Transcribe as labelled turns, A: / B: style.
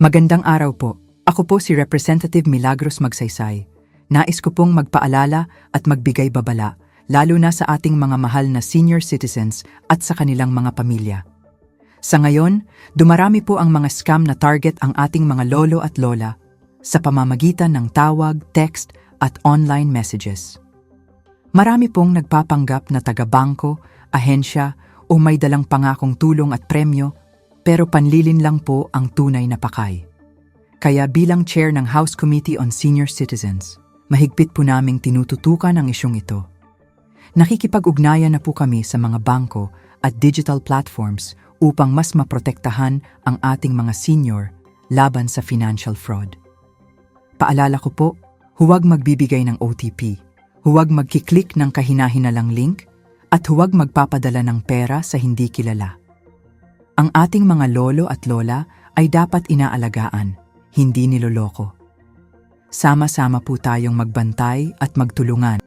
A: Magandang araw po. Ako po si Representative Milagros Magsaysay. Nais ko pong magpaalala at magbigay babala, lalo na sa ating mga mahal na senior citizens at sa kanilang mga pamilya. Sa ngayon, dumarami po ang mga scam na target ang ating mga lolo at lola sa pamamagitan ng tawag, text at online messages. Marami pong nagpapanggap na taga-bangko, ahensya o may dalang pangakong tulong at premyo, pero panlilin lang po ang tunay na pakay. Kaya bilang chair ng House Committee on Senior Citizens, mahigpit po naming tinututukan ang isyong ito. Nakikipag-ugnayan na po kami sa mga bangko at digital platforms upang mas maprotektahan ang ating mga senior laban sa financial fraud. Paalala ko po, huwag magbibigay ng OTP, huwag magkiklik ng kahinahinalang link, at huwag magpapadala ng pera sa hindi kilala. Ang ating mga lolo at lola ay dapat inaalagaan, hindi niloloko. Sama-sama po tayong magbantay at magtulungan.